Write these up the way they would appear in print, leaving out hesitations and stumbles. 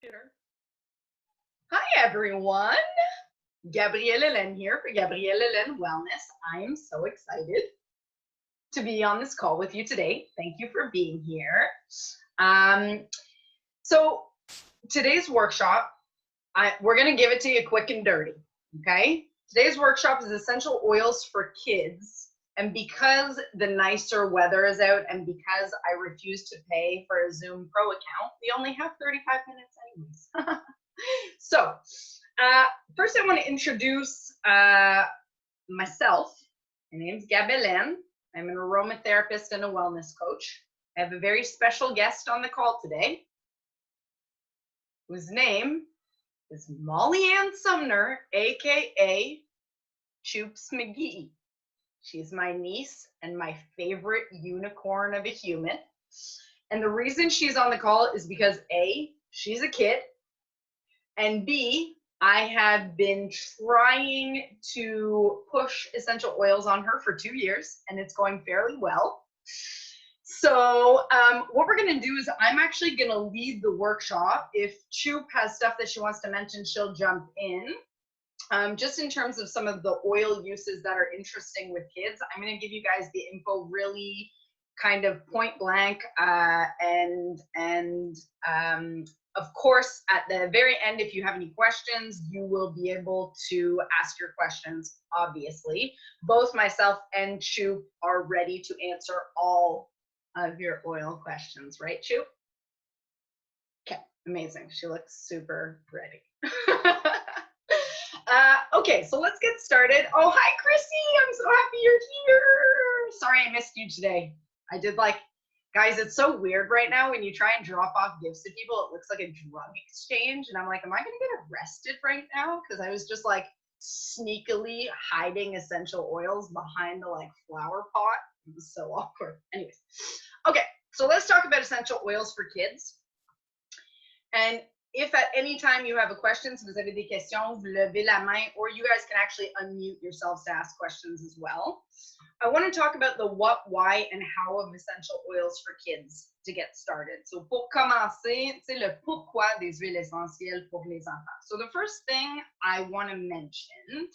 computer. Hi everyone, Gabrielle Hélène here for Gabrielle Hélène Wellness. I am so excited to be on this call with you today. Thank you for being here. So today's workshop, we're going to give it to you quick and dirty, okay? Today's workshop is essential oils for kids. And because the nicer weather is out and because I refuse to pay for a Zoom Pro account, we only have 35 minutes anyways. So first I want to introduce myself. My name's Gabrielle Hélène. I'm an aromatherapist and a wellness coach. I have a very special guest on the call today, whose name is Molly Ann Sumner, aka Chupe McGee. She's my niece and my favorite unicorn of a human. And the reason she's on the call is because A, she's a kid, and B, I have been trying to push essential oils on her for 2 years, and it's going fairly well. So what we're going to do is I'm actually going to lead the workshop. If Chupe has stuff that she wants to mention, she'll jump in. Just in terms of some of the oil uses that are interesting with kids, I'm going to give you guys the info really kind of point blank, and of course, at the very end, if you have any questions, you will be able to ask your questions, obviously. Both myself and Chupe are ready to answer all of your oil questions, right, Chupe? Okay, amazing. She looks super ready. Okay, so let's get started. Oh, hi, Chrissy. I'm so happy you're here. Sorry I missed you today. I did guys, it's so weird right now when you try and drop off gifts to people, it looks like a drug exchange. And I'm like, am I going to get arrested right now? Because I was just sneakily hiding essential oils behind the flower pot. It was so awkward. Anyways, okay, so let's talk about essential oils for kids. And if at any time you have a question, si vous avez des questions, vous levez la main, or you guys can actually unmute yourselves to ask questions as well. I want to talk about the what, why, and how of essential oils for kids to get started. So pour commencer, c'est le pourquoi des huiles essentielles pour les enfants. So the first thing I want to mention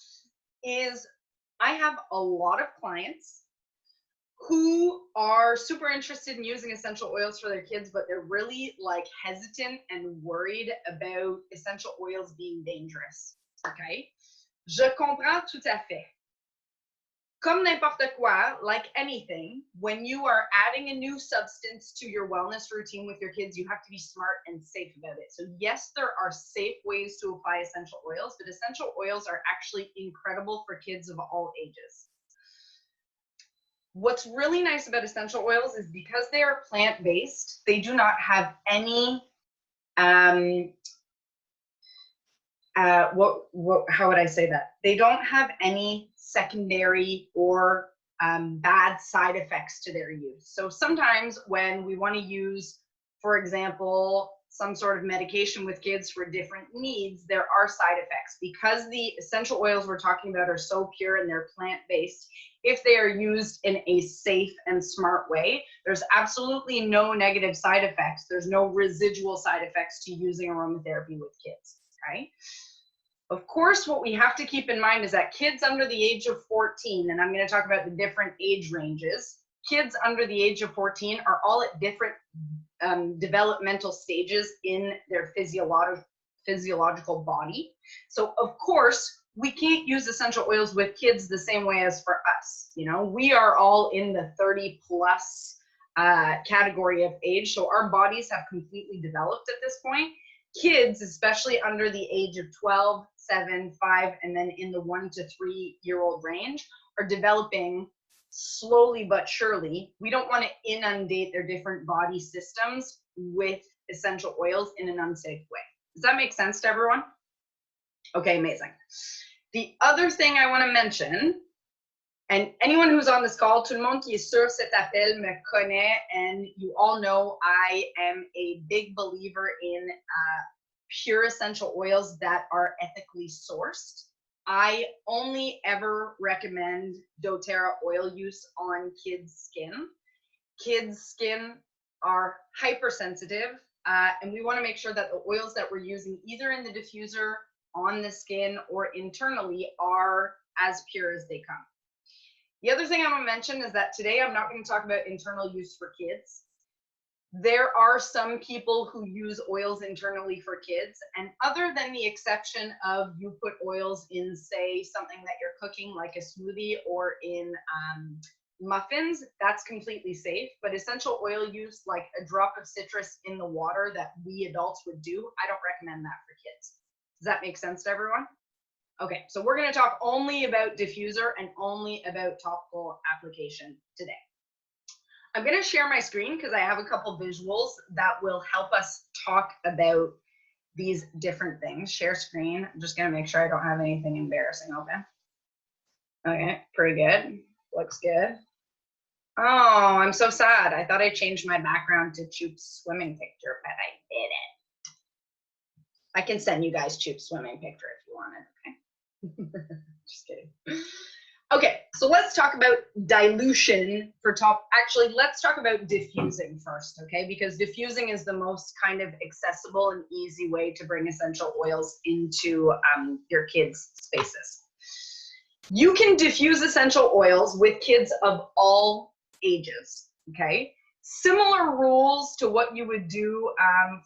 is I have a lot of clients who are super interested in using essential oils for their kids, but they're really hesitant and worried about essential oils being dangerous. Okay? Je comprends tout à fait. Comme n'importe quoi, like anything, when you are adding a new substance to your wellness routine with your kids, you have to be smart and safe about it. So yes, there are safe ways to apply essential oils, but essential oils are actually incredible for kids of all ages. What's really nice about essential oils is because they are plant-based, they do not have any, how would I say that? They don't have any secondary or bad side effects to their use. So sometimes when we want to use, for example, some sort of medication with kids for different needs, there are side effects. Because the essential oils we're talking about are so pure and they're plant-based, if they are used in a safe and smart way, there's absolutely no negative side effects. There's no residual side effects to using aromatherapy with kids, right? Of course, what we have to keep in mind is that kids under the age of 14, and I'm going to talk about the different age ranges, kids under the age of 14 are all at different developmental stages in their physiological body. So of course, we can't use essential oils with kids the same way as for us. You know, we are all in the 30 plus category of age. So our bodies have completely developed at this point. Kids, especially under the age of 12, 7, 5, and then in the 1 to 3 year old range, are developing slowly but surely. We don't want to inundate their different body systems with essential oils in an unsafe way. Does that make sense to everyone? Okay, amazing. The other thing I want to mention, and anyone who's on this call, tout le monde qui est sur cet appel me connaît, and you all know I am a big believer in pure essential oils that are ethically sourced. I only ever recommend doTERRA oil use on kids' skin. Kids' skin are hypersensitive and we want to make sure that the oils that we're using either in the diffuser, on the skin, or internally are as pure as they come. The other thing I want to mention is that today I'm not going to talk about internal use for kids. There are some people who use oils internally for kids, and other than the exception of you put oils in, say, something that you're cooking like a smoothie or in muffins, that's completely safe. But essential oil use, like a drop of citrus in the water that we adults would do, I don't recommend that for kids. Does that make sense to everyone? Okay, so we're going to talk only about diffuser and only about topical application today. I'm going to share my screen because I have a couple visuals that will help us talk about these different things. Share screen. I'm just going to make sure I don't have anything embarrassing open. Okay, pretty good. Looks good. Oh, I'm so sad. I thought I changed my background to Chupe's swimming picture, but I didn't. I can send you guys Chupe's swimming picture if you want it, okay? Just kidding. Okay, so let's talk about dilution for top. Actually, let's talk about diffusing first, okay? Because diffusing is the most kind of accessible and easy way to bring essential oils into your kids' spaces. You can diffuse essential oils with kids of all ages, okay? Similar rules to what you would do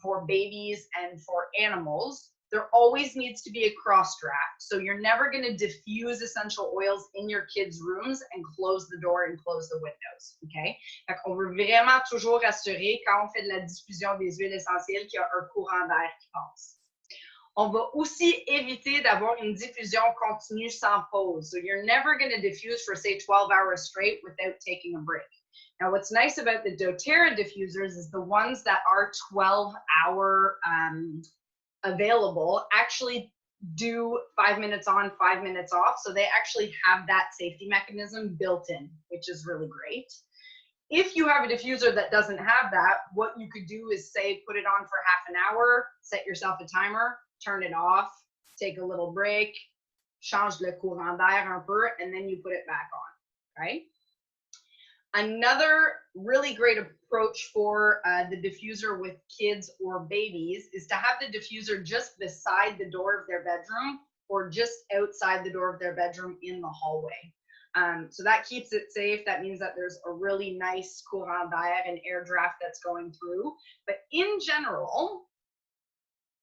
for babies and for animals. There always needs to be a cross draft. So you're never going to diffuse essential oils in your kids' rooms and close the door and close the windows. Okay? Fait qu'on veut vraiment toujours assurer quand on fait de la diffusion des huiles essentielles qu'il y a un courant d'air qui passe. On va aussi éviter d'avoir une diffusion continue sans pause. So you're never going to diffuse for, say, 12 hours straight without taking a break. Now, what's nice about the doTERRA diffusers is the ones that are 12-hour available actually do 5 minutes on, 5 minutes off. So they actually have that safety mechanism built in, which is really great. If you have a diffuser that doesn't have that, what you could do is, say, put it on for half an hour, set yourself a timer, turn it off, take a little break, change le courant d'air un peu, and then you put it back on, right? Another really great approach for the diffuser with kids or babies is to have the diffuser just beside the door of their bedroom or just outside the door of their bedroom in the hallway. So that keeps it safe. That means that there's a really nice courant d'air and air draft that's going through. But in general,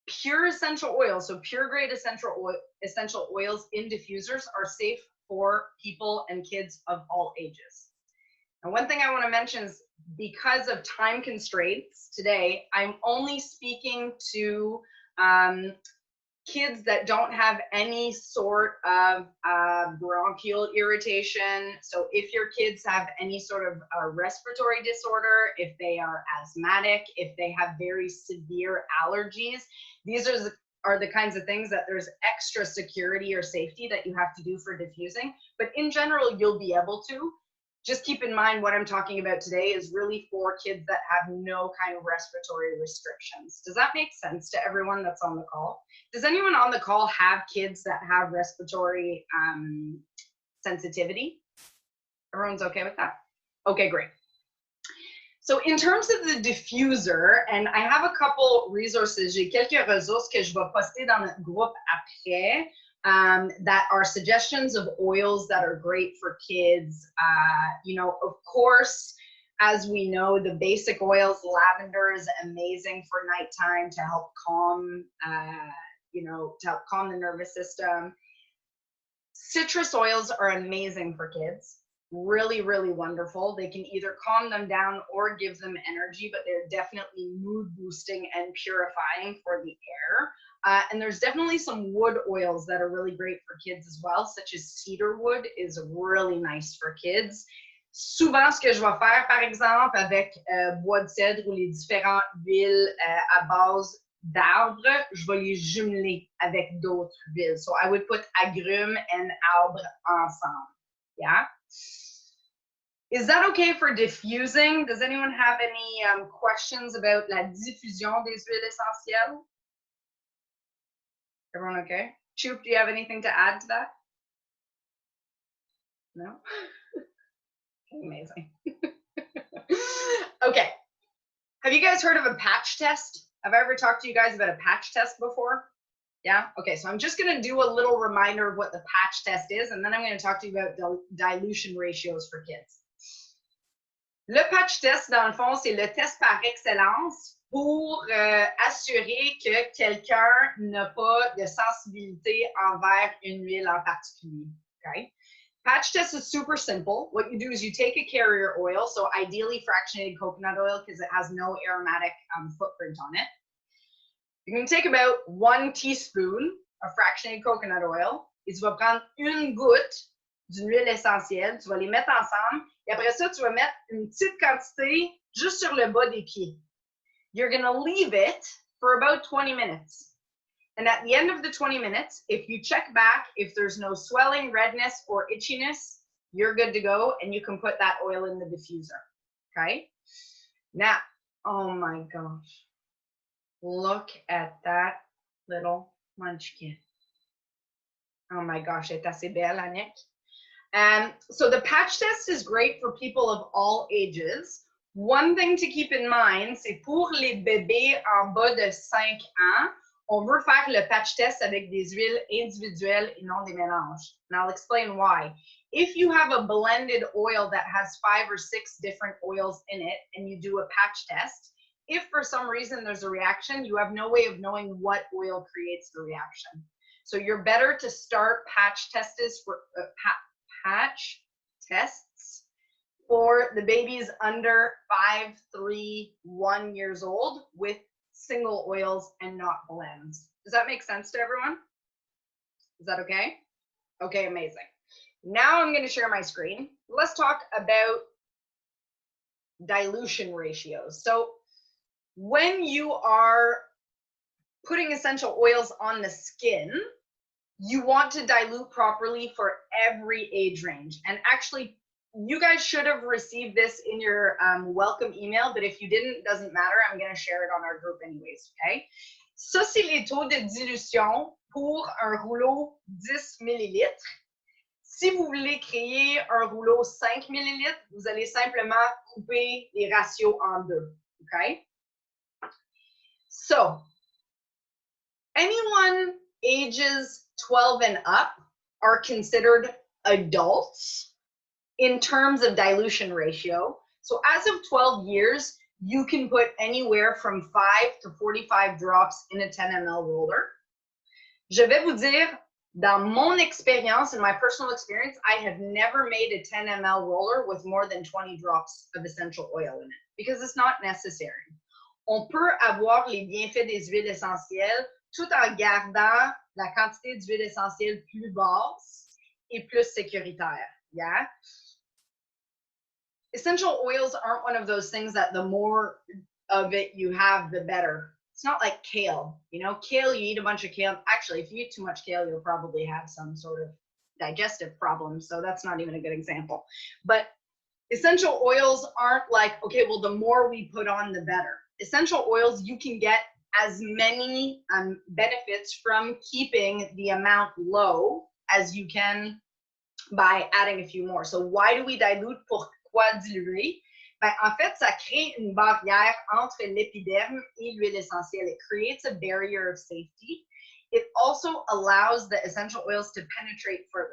pure essential oils, so pure grade essential oils in diffusers are safe for people and kids of all ages. And one thing I want to mention is, because of time constraints today, I'm only speaking to kids that don't have any sort of bronchial irritation. So if your kids have any sort of respiratory disorder, if they are asthmatic, if they have very severe allergies, these are the kinds of things that there's extra security or safety that you have to do for diffusing. But in general, you'll be able to. Just keep in mind what I'm talking about today is really for kids that have no kind of respiratory restrictions. Does that make sense to everyone that's on the call? Does anyone on the call have kids that have respiratory sensitivity? Everyone's okay with that? Okay, great. So in terms of the diffuser, and I have a couple resources, j'ai quelques ressources que je vais poster dans notre groupe après. That are suggestions of oils that are great for kids. You know, of course, as we know, the basic oils, lavender is amazing for nighttime to help calm, you know, to help calm the nervous system. Citrus oils are amazing for kids. Really, really wonderful. They can either calm them down or give them energy, but they're definitely mood boosting and purifying for the air. And there's definitely some wood oils that are really great for kids as well, such as cedar wood is really nice for kids. Souvent, ce que je vais faire, par exemple, avec bois de cèdre ou les différentes huiles à base d'arbres, je vais les jumeler avec d'autres huiles. So I would put agrumes and arbre ensemble. Yeah? Is that okay for diffusing? Does anyone have any questions about la diffusion des huiles essentielles? Everyone okay? Chupe, do you have anything to add to that? No? Amazing. Okay. Have you guys heard of a patch test? Have I ever talked to you guys about a patch test before? Yeah? Okay, so I'm just going to do a little reminder of what the patch test is, and then I'm going to talk to you about dilution ratios for kids. Le patch test, dans le fond, c'est le test par excellence pour assurer que quelqu'un n'a pas de sensibilité envers une huile en particulier. Okay? Patch test is super simple. What you do is you take a carrier oil, so ideally fractionated coconut oil because it has no aromatic footprint on it. You're going to take about 1 teaspoon of fractionated coconut oil et tu vas prendre une goutte d'une huile essentielle, tu vas les mettre ensemble et après ça, tu vas mettre une petite quantité juste sur le bas des pieds. You're going to leave it for about 20 minutes. And at the end of the 20 minutes, if you check back, if there's no swelling, redness, or itchiness, you're good to go and you can put that oil in the diffuser. Okay? Now, oh my gosh. Look at that little munchkin. Oh my gosh, elle est assez belle, Annick. So the patch test is great for people of all ages. One thing to keep in mind, c'est pour les bébés en bas de 5 ans, on veut faire le patch test avec des huiles individuelles et non des mélanges. And I'll explain why. If you have a blended oil that has 5 or 6 different oils in it and you do a patch test, if for some reason there's a reaction, you have no way of knowing what oil creates the reaction. So you're better to start patch tests for patch tests for the babies under 5, 3, 1 years old with single oils and not blends. Does that make sense to everyone? Is that okay? Okay, amazing. Now I'm going to share my screen. Let's talk about dilution ratios. So when you are putting essential oils on the skin, you want to dilute properly for every age range. And actually, you guys should have received this in your welcome email, but if you didn't, it doesn't matter. I'm going to share it on our group anyways, okay? Ça, c'est les taux de dilution pour un rouleau 10 millilitres. Si vous voulez créer un rouleau 5 millilitres, vous allez simplement couper les ratios en deux, okay? So, anyone ages 12 and up are considered adults in terms of dilution ratio. So as of 12 years, you can put anywhere from 5 to 45 drops in a 10 ml roller. Je vais vous dire, dans mon expérience, in my personal experience, I have never made a 10 ml roller with more than 20 drops of essential oil in it because it's not necessary. On peut avoir les bienfaits des huiles essentielles tout en gardant la quantité d'huile essentielle plus basse et plus sécuritaire. Yeah? Essential oils aren't one of those things that the more of it you have, the better. It's not like kale. You know, kale, you eat a bunch of kale. Actually, if you eat too much kale, you'll probably have some sort of digestive problem. So that's not even a good example. But essential oils aren't like, okay, well, the more we put on, the better. Essential oils, you can get as many benefits from keeping the amount low as you can by adding a few more. So why do we dilute? Pourquoi diluer? Ben, en fait, ça crée une barrière entre l'épiderme et l'huile essentielle. It creates a barrier of safety. It also allows the essential oils to penetrate further.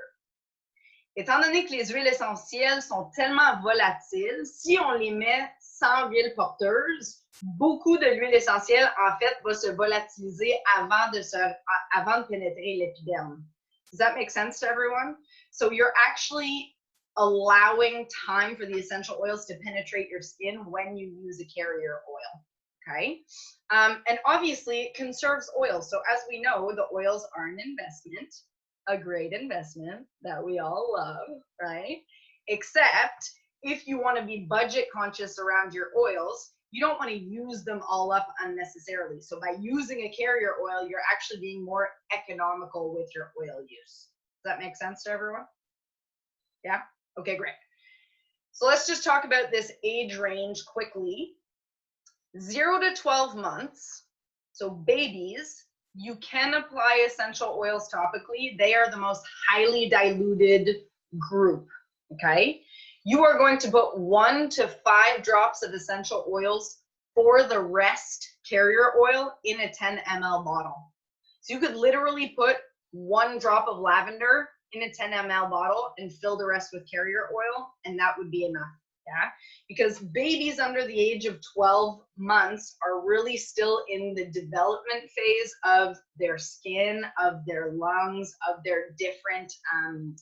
Étant donné que les huiles essentielles sont tellement volatiles, si on les met sans huile porteuse, beaucoup de l'huile essentielle, en fait, va se volatiliser avant de pénétrer l'épiderme. Does that make sense to everyone? So you're actually allowing time for the essential oils to penetrate your skin when you use a carrier oil, okay? And obviously, it conserves oil. So as we know, the oils are an investment, a great investment that we all love, right? Except if you want to be budget conscious around your oils, you don't want to use them all up unnecessarily. So by using a carrier oil, you're actually being more economical with your oil use. Does that make sense to everyone? Yeah? Okay, great. So let's just talk about this age range quickly. 0 to 12 months, so babies, you can apply essential oils topically. They are the most highly diluted group, okay? You are going to put 1 to 5 drops of essential oils for the rest carrier oil in a 10 ml bottle. So you could literally put 1 drop of lavender in a 10 ml bottle and fill the rest with carrier oil, and that would be enough. Yeah, because babies under the age of 12 months are really still in the development phase of their skin, of their lungs, of their different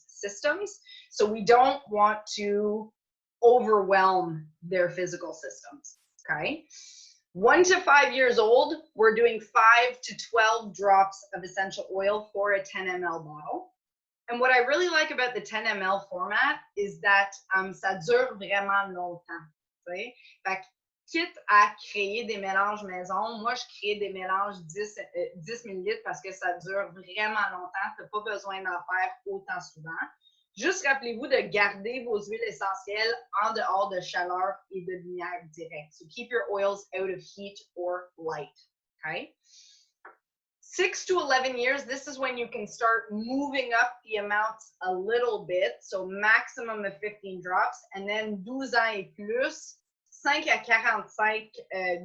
systems. So we don't want to overwhelm their physical systems, okay? 1 to 5 years old, we're doing 5 to 12 drops of essential oil for a 10 ml bottle. And what I really like about the 10 ml format is that ça dure vraiment longtemps. Fait que, quitte à créer des mélanges maison, moi je crée des mélanges 10 ml parce que ça dure vraiment longtemps. Tu n'as pas besoin d'en faire autant souvent. Juste rappelez-vous de garder vos huiles essentielles en dehors de chaleur et de lumière directe. So keep your oils out of heat or light. Okay? 6 to 11 years, this is when you can start moving up the amounts a little bit, so maximum of 15 drops, and then 12 ans et plus, 5 à 45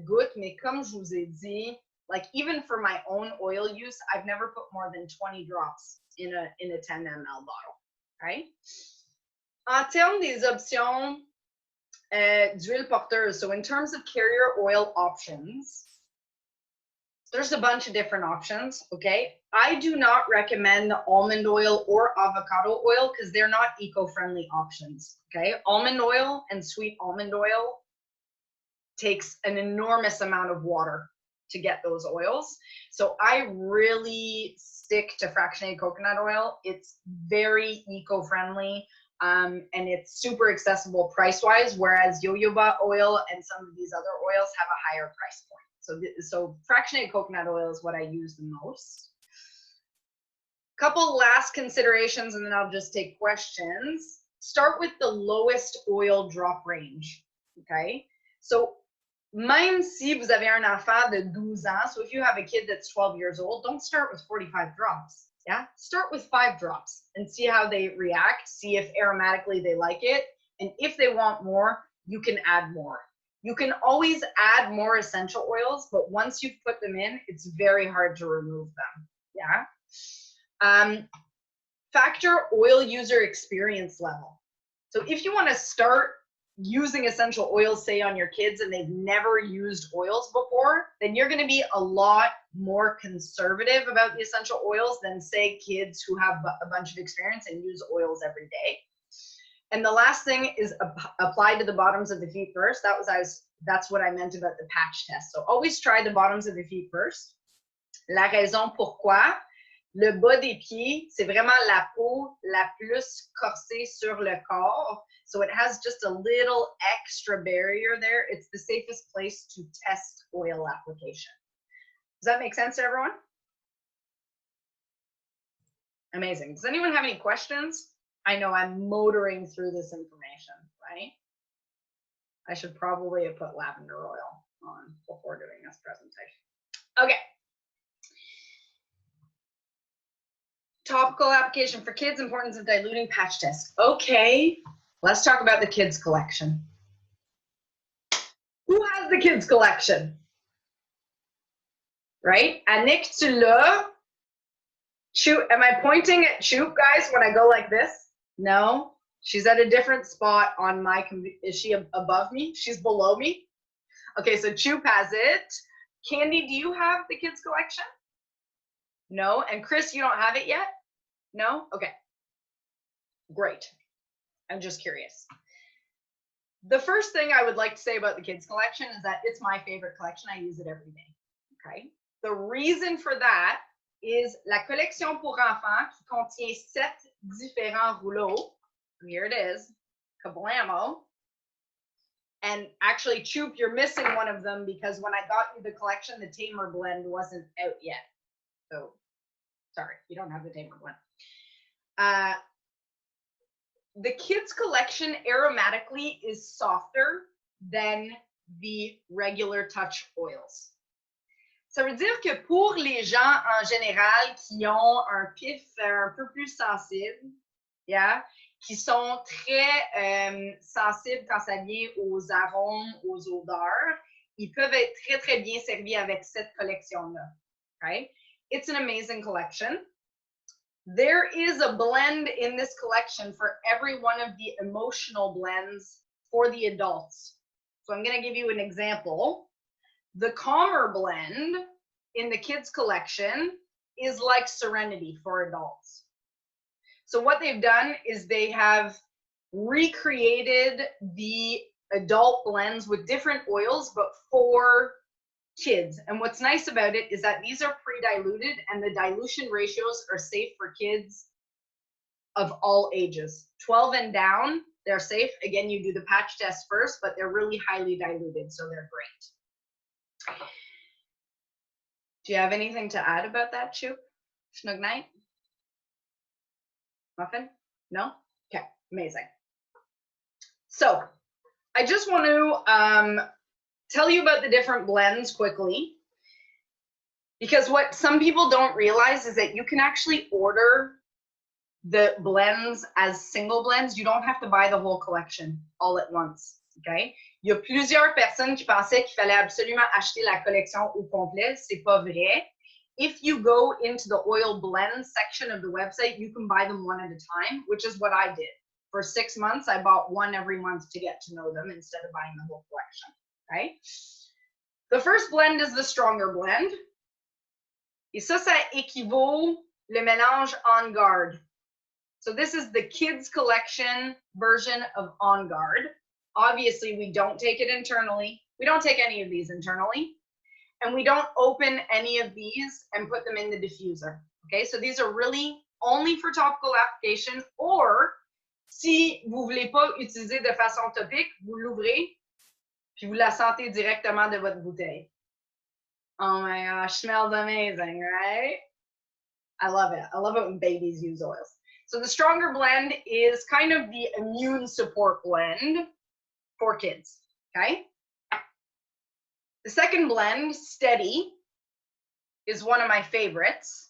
gouttes, mais comme je vous ai dit, like even for my own oil use, I've never put more than 20 drops in a 10 ml bottle, right? En termes des options d'huile porteuse, so in terms of carrier oil options, there's a bunch of different options, okay? I do not recommend almond oil or avocado oil because they're not eco-friendly options, okay? Almond oil and sweet almond oil takes an enormous amount of water to get those oils. So I really stick to fractionated coconut oil. It's very eco-friendly and it's super accessible price-wise, whereas jojoba oil and some of these other oils have a higher price point. So fractionated coconut oil is what I use the most. Couple last considerations, and then I'll just take questions. Start with the lowest oil drop range, okay? So même si vous avez un enfant de 12 ans, so if you have a kid that's 12 years old, don't start with 45 drops, yeah? Start with 5 drops and see how they react, see if aromatically they like it, and if they want more, you can add more. You can always add more essential oils, but once you've put them in, it's very hard to remove them, yeah? Factor oil user experience level. So if you want to start using essential oils, say on your kids, and they've never used oils before, then you're going to be a lot more conservative about the essential oils than, say, kids who have a bunch of experience and use oils every day. And the last thing is apply to the bottoms of the feet first. That's what I meant about the patch test. So always try the bottoms of the feet first. La raison pourquoi, le bas des pieds, c'est vraiment la peau la plus corsée sur le corps. So it has just a little extra barrier there. It's the safest place to test oil application. Does that make sense to everyone? Amazing. Does anyone have any questions? I know I'm motoring through this information, right? I should probably have put lavender oil on before doing this presentation. Okay. Topical application for kids, importance of diluting patch test. Okay, let's talk about the kids collection. Who has the kids collection? Right? Annick, tu l'as. Chupe, am I pointing at Chupe, guys, when I go like this? No, she's at a different spot on my computer. Is she above me? She's below me. Okay, so Chupe has it. Candy, do you have the kids collection? No, and Chris, you don't have it yet? No? Okay, great. I'm just curious. The first thing I would like to say about the kids collection is that it's my favorite collection. I use it every day, okay? The reason for that is la collection pour enfants qui contient 7 différents rouleaux. Here it is, kablamo. And actually, Chupe, you're missing one of them because when I got you the collection, the Tamer Blend wasn't out yet. So, sorry, you don't have the Tamer Blend. The kids collection aromatically is softer than the regular touch oils. Ça veut dire que pour les gens en général qui ont un pif un peu plus sensible, yeah, qui sont très sensibles quand ça vient aux arômes, aux odeurs, ils peuvent être très, très bien servis avec cette collection-là. Okay? It's an amazing collection. There is a blend in this collection for every one of the emotional blends for the adults. So I'm going to give you an example. The calmer blend in the kids collection is like Serenity for adults. So what they've done is they have recreated the adult blends with different oils, but for kids. And what's nice about it is that these are pre-diluted and the dilution ratios are safe for kids of all ages. 12 and down, they're safe. Again, you do the patch test first, but they're really highly diluted, so they're great. Do you have anything to add about that, Chupe? Snug night? Muffin? No? Okay, amazing. So I just want to tell you about the different blends quickly, because what some people don't realize is that you can actually order the blends as single blends. You don't have to buy the whole collection all at once. Okay? Il y a plusieurs personnes qui pensaient qu'il fallait absolument acheter la collection au complet. C'est pas vrai. If you go into the oil blend section of the website, you can buy them one at a time, which is what I did. For 6 months, I bought one every month to get to know them instead of buying the whole collection. Okay? The first blend is the stronger blend. Et ça équivaut le mélange On Guard. So this is the kids collection version of On Guard. Obviously, we don't take it internally. We don't take any of these internally. And we don't open any of these and put them in the diffuser. Okay, so these are really only for topical application, or si vous voulez pas utiliser de façon topique, vous l'ouvrez puis vous la sentez directement de votre bouteille. Oh my gosh, smells amazing, right? I love it. I love it when babies use oils. So the stronger blend is kind of the immune support blend for kids, okay? The second blend, Steady, is one of my favorites.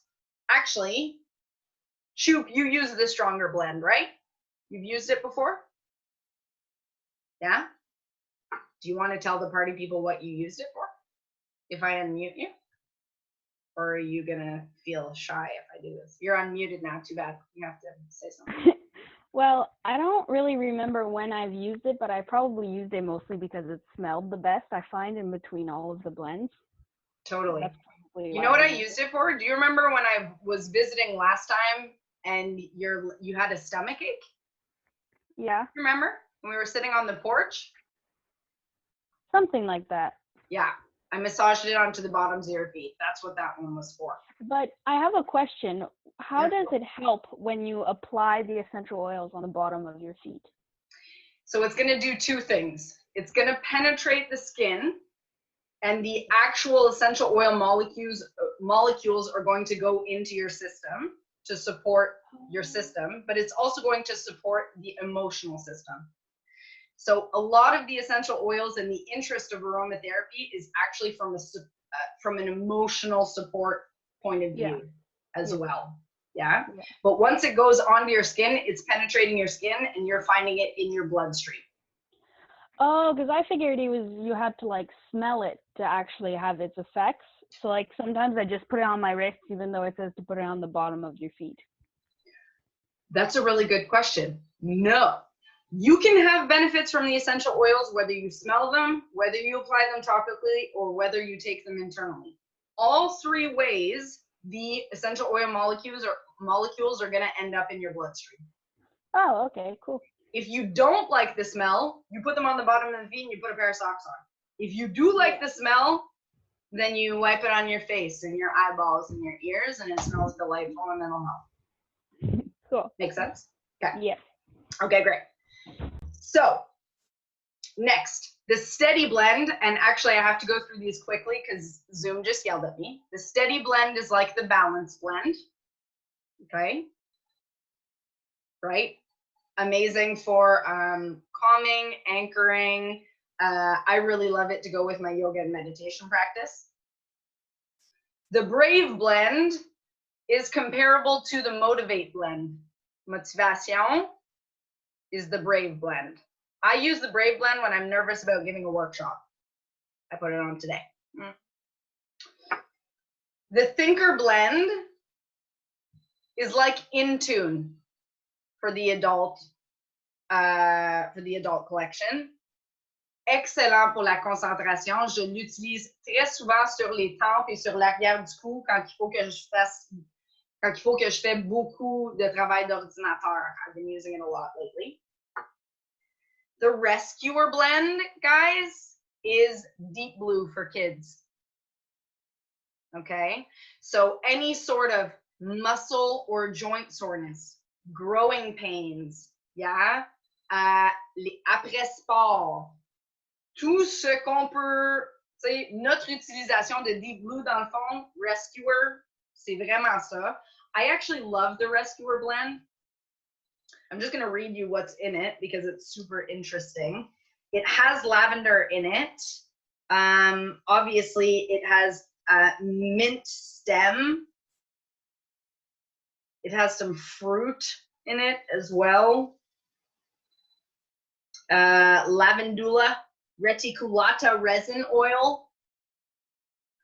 Actually, Chupe, you use the stronger blend, right? You've used it before? Yeah? Do you want to tell the party people what you used it for? If I unmute you? Or are you going to feel shy if I do this? You're unmuted now. Too bad. You have to say something. Well, I don't really remember when I've used it, but I probably used it mostly because it smelled the best, I find, in between all of the blends. Totally. You know what I used it for? Do you remember when I was visiting last time and you had a stomach ache? Yeah. Remember? When we were sitting on the porch? Something like that. Yeah. I massaged it onto the bottoms of your feet. That's what that one was for. But I have a question. How does it help when you apply the essential oils on the bottom of your feet? So it's going to do two things. It's going to penetrate the skin, and the actual essential oil molecules are going to go into your system to support your system, but it's also going to support the emotional system. So a lot of the essential oils and the interest of aromatherapy is actually from an emotional support point of view as well. Yeah? But once it goes onto your skin, it's penetrating your skin and you're finding it in your bloodstream. Oh, because I figured you had to like smell it to actually have its effects. So like sometimes I just put it on my wrist, even though it says to put it on the bottom of your feet. That's a really good question. No. You can have benefits from the essential oils, whether you smell them, whether you apply them topically, or whether you take them internally. All three ways, the essential oil molecules are going to end up in your bloodstream. Oh, okay, cool. If you don't like the smell, you put them on the bottom of the feet and you put a pair of socks on. If you do like the smell, then you wipe it on your face and your eyeballs and your ears, and it smells delightful and it'll help. Cool. Make sense? Okay. Yes. Okay, great. So next, the Steady blend, and actually I have to go through these quickly because Zoom just yelled at me. The Steady blend is like the Balance blend. Okay. Right? Amazing for calming, anchoring. I really love it to go with my yoga and meditation practice. The Brave blend is comparable to the Motivate blend. Motivation is the Brave blend. I use the Brave blend when I'm nervous about giving a workshop. I put it on today. The Thinker Blend is like in tune for the adult collection. Excellent pour la concentration. Je l'utilise très souvent sur les tempes et sur l'arrière du cou quand il faut que je fais beaucoup de travail d'ordinateur. I've been using it a lot lately. The Rescuer Blend, guys, is deep blue for kids. Okay, so any sort of muscle or joint soreness, growing pains, yeah, après sport, tout ce qu'on peut, tu sais, notre utilisation de Deep Blue dans le fond, Rescuer, c'est vraiment ça. I actually love the Rescuer Blend. I'm just going to read you what's in it because it's super interesting. It has lavender in it. Obviously, it has mint stem. It has some fruit in it as well. Lavandula reticulata resin oil.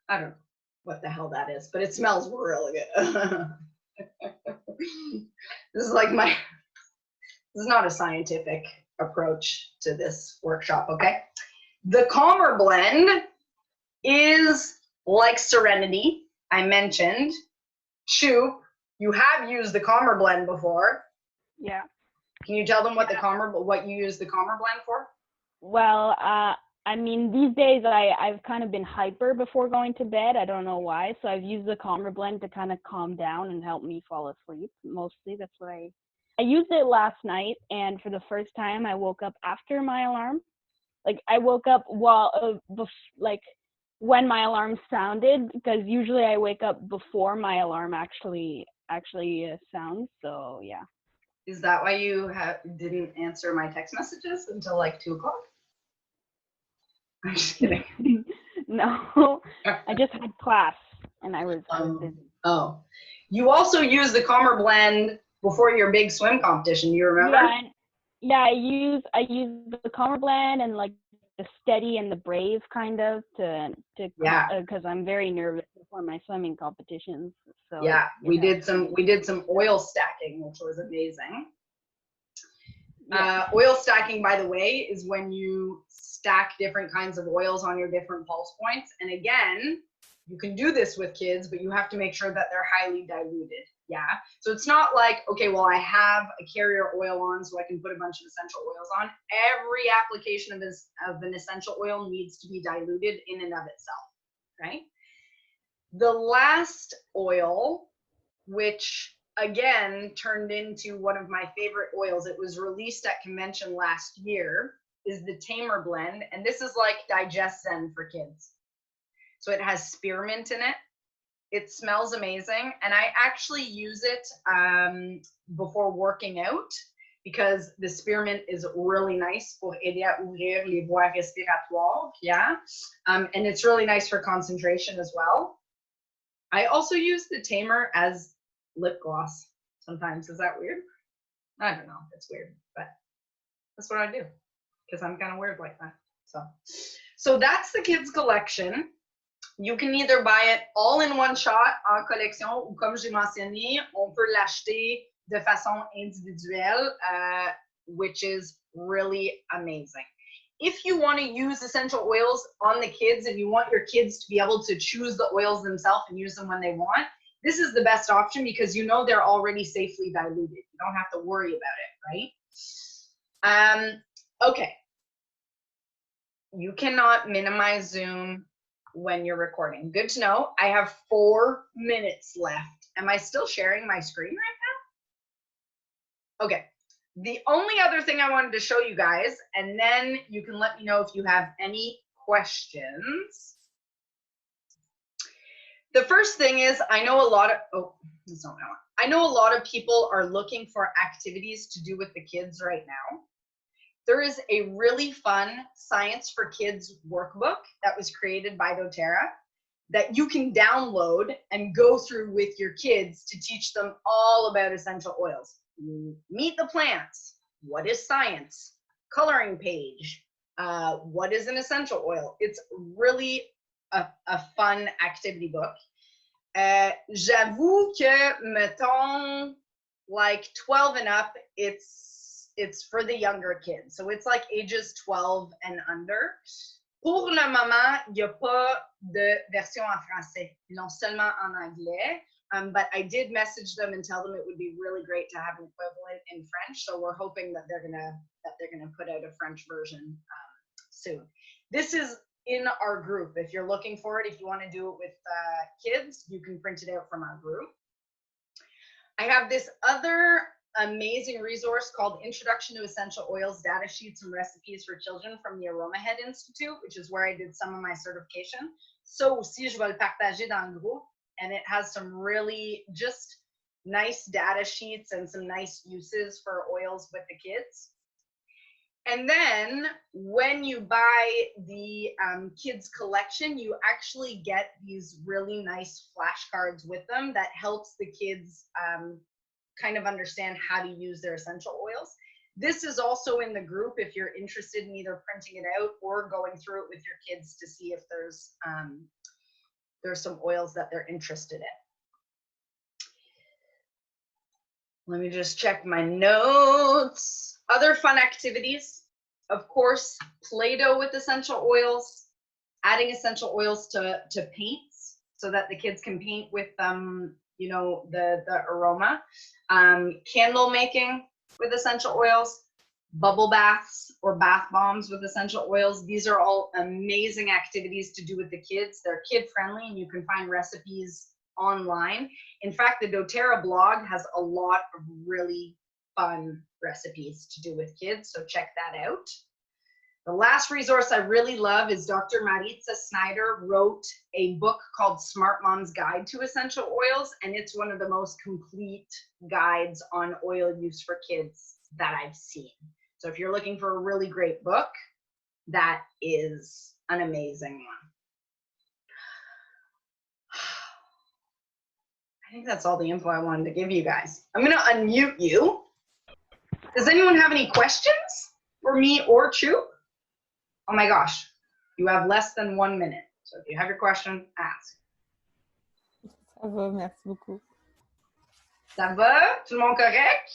I don't know what the hell that is, but it smells really good. This is like this is not a scientific approach to this workshop, okay? The Calmer Blend is like Serenity, I mentioned. Chupe, you have used the Calmer Blend before. Yeah. Can you tell them what what you use the Calmer Blend for? Well, I mean, these days I've kind of been hyper before going to bed. I don't know why. So I've used the Calmer Blend to kind of calm down and help me fall asleep. Mostly, that's what I used it last night, and for the first time, I woke up after my alarm. Like I woke up while when my alarm sounded, because usually I wake up before my alarm actually sounds. So yeah. Is that why you didn't answer my text messages until like 2 o'clock? I'm just kidding. No, I just had class and I was busy. Oh, you also use the Calmer Blend before your big swim competition. Do you remember? Yeah, I use the Calmer Blend and like the Steady and the Brave kind of because I'm very nervous before my swimming competitions. So yeah, we did some oil stacking, which was amazing. Yeah. Oil stacking, by the way, is when you stack different kinds of oils on your different pulse points. And again, you can do this with kids, but you have to make sure that they're highly diluted. Yeah. So it's not like, okay, well, I have a carrier oil on, so I can put a bunch of essential oils on. Every application of an essential oil needs to be diluted in and of itself, right? The last oil, which again turned into one of my favorite oils, it was released at convention last year, is the Tamer Blend. And this is like Digest Zen for kids. So it has spearmint in it. It smells amazing. And I actually use it before working out because the spearmint is really nice pour aider à ouvrir les voies respiratoires. Yeah. And it's really nice for concentration as well. I also use the Tamer as lip gloss sometimes. Is that weird? I don't know. It's weird, but that's what I do because I'm kind of weird like that. So that's the kids collection. You can either buy it all in one shot en collection ou comme j'ai mentionné, on peut l'acheter de façon individuelle, which is really amazing. If you want to use essential oils on the kids and you want your kids to be able to choose the oils themselves and use them when they want, this is the best option because you know they're already safely diluted. You don't have to worry about it, right? Okay. You cannot minimize Zoom when you're recording. Good to know. I have 4 minutes left. Am I still sharing my screen right now? Okay. The only other thing I wanted to show you guys, and then you can let me know if you have any questions. The first thing is, I know a lot of people are looking for activities to do with the kids right now. There is a really fun Science for Kids workbook that was created by doTERRA that you can download and go through with your kids to teach them all about essential oils. Meet the plants. What is science? Coloring page. what is an essential oil? It's really a fun activity book. J'avoue que, mettons, like 12 and up, it's for the younger kids. So it's like ages 12 and under. Pour le moment, il n'y a pas de version en français. Ils l'ont seulement en anglais. But I did message them and tell them it would be really great to have an equivalent in French. So we're hoping that they're gonna put out a French version soon. This is in our group. If you're looking for it, if you want to do it with kids, you can print it out from our group. I have this other amazing resource called Introduction to Essential Oils, Data Sheets and Recipes for Children from the Aromahead Institute, which is where I did some of my certification. So aussi, je vais le partager dans le groupe, and it has some really just nice data sheets and some nice uses for oils with the kids. And then when you buy the kids collection, you actually get these really nice flashcards with them that helps the kids kind of understand how to use their essential oils. This is also in the group if you're interested in either printing it out or going through it with your kids to see if there's some oils that they're interested in. Let me just check my notes. Other fun activities, of course, Play-Doh with essential oils, adding essential oils to paints so that the kids can paint with you know, the aroma, candle making with essential oils, bubble baths or bath bombs with essential oils. These are all amazing activities to do with the kids. They're kid friendly and you can find recipes online. In fact, the doTERRA blog has a lot of really fun recipes to do with kids, so check that out. The last resource I really love is Dr. Maritza Snyder wrote a book called Smart Mom's Guide to Essential Oils, and it's one of the most complete guides on oil use for kids that I've seen. So if you're looking for a really great book, that is an amazing one. I think that's all the info I wanted to give you guys. I'm gonna unmute you. Does anyone have any questions for me or Chupe? Oh my gosh, you have less than 1 minute. So if you have your question, ask. Ça va, merci beaucoup. Ça va? Tout le monde correct?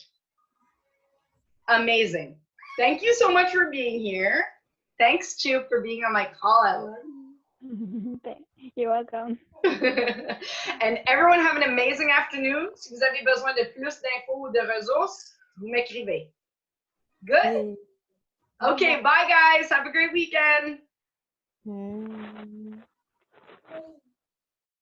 Amazing. Thank you so much for being here. Thanks, Chupe, for being on my call, Ellen. You're welcome. And everyone have an amazing afternoon. Si vous avez besoin de plus d'infos ou de ressources, vous m'écrivez. Good? Hey. Okay, bye guys. Have a great weekend. Mm.